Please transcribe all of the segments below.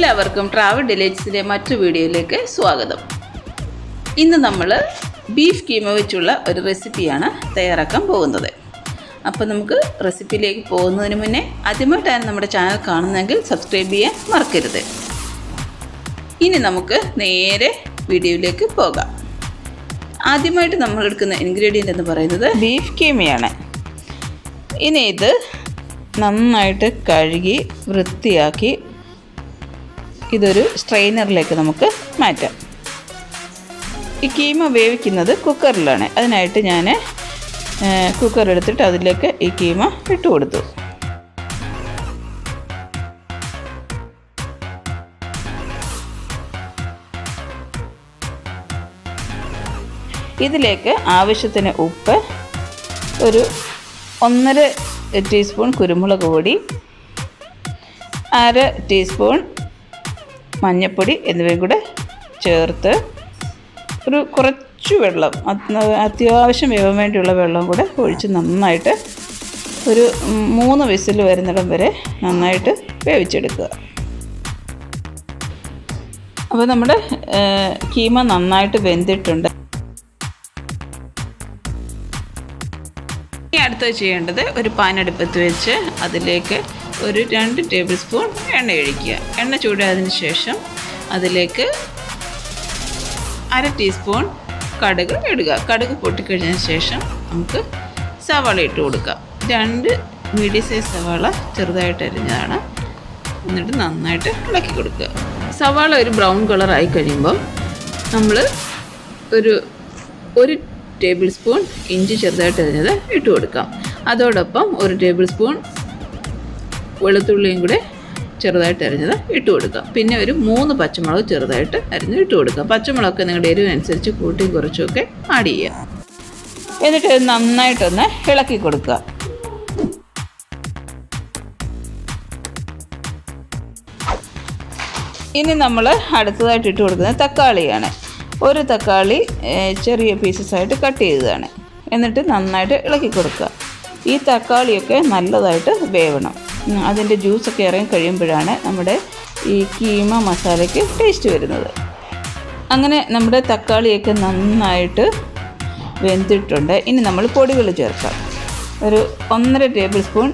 എല്ലാവർക്കും ട്രാവൽ ഡിലൈറ്റ്സിൻ്റെ മറ്റൊരു വീഡിയോയിലേക്ക് സ്വാഗതം. ഇന്ന് നമ്മൾ ബീഫ് കീമ വെച്ചുള്ള ഒരു റെസിപ്പിയാണ് തയ്യാറാക്കാൻ പോകുന്നത്. അപ്പോൾ നമുക്ക് റെസിപ്പിയിലേക്ക് പോകുന്നതിന് മുന്നേ ആദ്യമായിട്ടാണ് നമ്മുടെ ചാനൽ കാണുന്നതെങ്കിൽ സബ്സ്ക്രൈബ് ചെയ്യാൻ മറക്കരുത്. ഇനി നമുക്ക് നേരെ വീഡിയോയിലേക്ക് പോകാം. ആദ്യമായിട്ട് നമ്മൾ എടുക്കുന്ന ഇൻഗ്രീഡിയൻ്റ് എന്ന് പറയുന്നത് ബീഫ് കീമയാണ്. ഇനി ഇത് നന്നായിട്ട് കഴുകി വൃത്തിയാക്കി ഇതൊരു സ്ട്രെയിനറിലേക്ക് നമുക്ക് മാറ്റാം. ഈ കീമ വേവിക്കുന്നത് കുക്കറിലാണ്. അതിനായിട്ട് ഞാൻ കുക്കർ എടുത്തിട്ട് അതിലേക്ക് ഈ കീമ ഇട്ട് കൊടുത്തു. ഇതിലേക്ക് ആവശ്യത്തിന് ഉപ്പ്, ഒരു 1.5 ടീസ്പൂൺ കുരുമുളക് പൊടി, 1/2 ടീസ്പൂൺ മഞ്ഞൾപ്പൊടി എന്നിവയും കൂടെ ചേർത്ത് ഒരു കുറച്ച് വെള്ളം, അത്യാവശ്യം വേവാൻ വേണ്ടിയുള്ള വെള്ളം കൂടെ ഒഴിച്ച് നന്നായിട്ട് ഒരു 3 വിസിൽ വരുന്നിടം വരെ നന്നായിട്ട് വേവിച്ചെടുക്കുക. അപ്പോൾ നമ്മുടെ കീമ നന്നായിട്ട് വെന്തിട്ടുണ്ട്. ഇനി അടുത്തത് ചെയ്യേണ്ടത് ഒരു പാൻ അടുപ്പത്ത് വെച്ച് അതിലേക്ക് ഒരു 2 ടേബിൾ സ്പൂൺ എണ്ണ ഒഴിക്കുക. എണ്ണ ചൂടായതിനു ശേഷം അതിലേക്ക് 1/2 ടീസ്പൂൺ കടുക് ഇടുക. കടുക് പൊട്ടിക്കഴിഞ്ഞതിന് ശേഷം നമുക്ക് സവാള ഇട്ട് കൊടുക്കാം. 2 മീഡിയം സൈസ് സവാള ചെറുതായിട്ട് അരിഞ്ഞതാണ്. എന്നിട്ട് നന്നായിട്ട് ഇളക്കി കൊടുക്കുക. സവാള ഒരു ബ്രൗൺ കളറായി കഴിയുമ്പോൾ നമ്മൾ ഒരു ടേബിൾ സ്പൂൺ ഇഞ്ചി ചെറുതായിട്ട് അരിഞ്ഞത് ഇട്ട് കൊടുക്കാം. അതോടൊപ്പം 1 ടേബിൾ സ്പൂൺ വെളുത്തുള്ളിയും കൂടെ ചെറുതായിട്ട് അരിഞ്ഞത് ഇട്ട് കൊടുക്കാം. പിന്നെ ഒരു 3 പച്ചമുളക് ചെറുതായിട്ട് അരിഞ്ഞ് ഇട്ട് കൊടുക്കാം. പച്ചമുളകൊക്കെ നിങ്ങളുടെ എരിവിനനുസരിച്ച് കൂട്ടിയും കുറച്ചുമൊക്കെ ആഡ് ചെയ്യുക. എന്നിട്ട് നന്നായിട്ടൊന്ന് ഇളക്കി കൊടുക്കുക. ഇനി നമ്മൾ അടുത്തതായിട്ട് ഇട്ട് കൊടുക്കുന്നത് തക്കാളിയാണ്. ഒരു തക്കാളി ചെറിയ പീസസായിട്ട് കട്ട് ചെയ്തതാണ്. എന്നിട്ട് നന്നായിട്ട് ഇളക്കി കൊടുക്കുക. ഈ തക്കാളിയൊക്കെ നല്ലതായിട്ട് വേവണം. അതിൻ്റെ ജ്യൂസൊക്കെ ഇറങ്ങി കഴിയുമ്പോഴാണ് നമ്മുടെ ഈ കീമ മസാലയ്ക്ക് ടേസ്റ്റ് വരുന്നത്. അങ്ങനെ നമ്മുടെ തക്കാളിയൊക്കെ നന്നായിട്ട് വെന്തിട്ടുണ്ട്. ഇനി നമ്മൾ പൊടികൾ ചേർക്കാം. ഒരു 1.5 ടേബിൾ സ്പൂൺ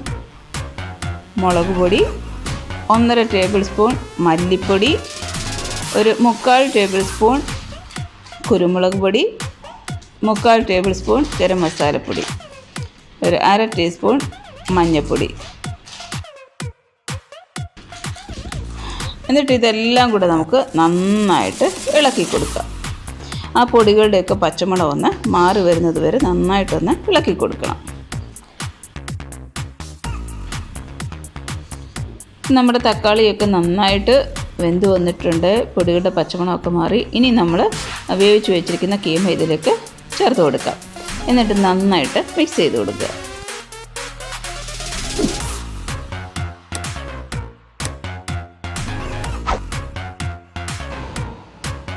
മുളക് പൊടി, 1.5 ടേബിൾ സ്പൂൺ മല്ലിപ്പൊടി, ഒരു 3/4 ടേബിൾ സ്പൂൺ കുരുമുളക് പൊടി, 3/4 ടേബിൾ സ്പൂൺ ഗരം മസാലപ്പൊടി, ഒരു 1/2 ടീസ്പൂൺ മഞ്ഞൾപ്പൊടി. എന്നിട്ട് ഇതെല്ലാം കൂടെ നമുക്ക് നന്നായിട്ട് ഇളക്കി കൊടുക്കാം. ആ പൊടികളുടെയൊക്കെ പച്ചമണം ഒന്ന് മാറി വരുന്നത് വരെ നന്നായിട്ടൊന്ന് ഇളക്കി കൊടുക്കണം. നമ്മുടെ തക്കാളിയൊക്കെ നന്നായിട്ട് വെന്ത് വന്നിട്ടുണ്ട്. പൊടികളുടെ പച്ചമണമൊക്കെ മാറി. ഇനി നമ്മൾ വേവിച്ച് വെച്ചിരിക്കുന്ന കീമ ഇതിലേക്ക് ചേർത്ത് കൊടുക്കാം. എന്നിട്ട് നന്നായിട്ട് മിക്സ് ചെയ്ത് കൊടുക്കുക.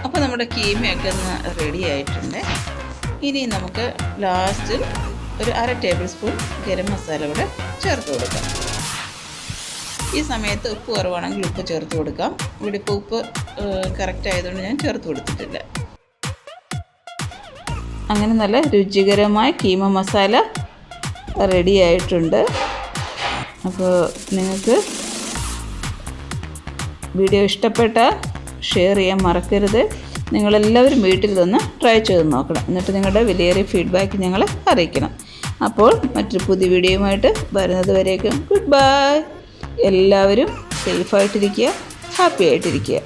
അപ്പോൾ നമ്മുടെ കീമയൊക്കെ ഒന്ന് റെഡി ആയിട്ടുണ്ട്. ഇനി നമുക്ക് ലാസ്റ്റ് ഒരു 1/2 ടേബിൾ സ്പൂൺ ഗരം മസാല കൂടെ ചേർത്ത് കൊടുക്കാം. ഈ സമയത്ത് ഉപ്പ് കുറവാണെങ്കിൽ ഉപ്പ് ചേർത്ത് കൊടുക്കാം. ഇവിടെ ഇപ്പോൾ ഉപ്പ് കറക്റ്റ് ആയതുകൊണ്ട് ഞാൻ ചേർത്ത് കൊടുത്തിട്ടില്ല. അങ്ങനെ നല്ല രുചികരമായ കീമ മസാല റെഡി ആയിട്ടുണ്ട്. അപ്പോൾ നിങ്ങൾക്ക് വീഡിയോ ഇഷ്ടപ്പെട്ടാൽ ഷെയർ ചെയ്യാൻ മറക്കരുത്. നിങ്ങളെല്ലാവരും വീട്ടിൽ നിന്ന് ട്രൈ ചെയ്ത് നോക്കണം. എന്നിട്ട് നിങ്ങളുടെ വിലയേറിയ ഫീഡ്ബാക്ക് ഞങ്ങളെ അറിയിക്കണം. അപ്പോൾ മറ്റൊരു പുതിയ വീഡിയോയുമായിട്ട് വരുന്നത് വരേക്കും ഗുഡ് ബൈ. എല്ലാവരും സേഫായിട്ടിരിക്കുക, ഹാപ്പി ആയിട്ടിരിക്കുക.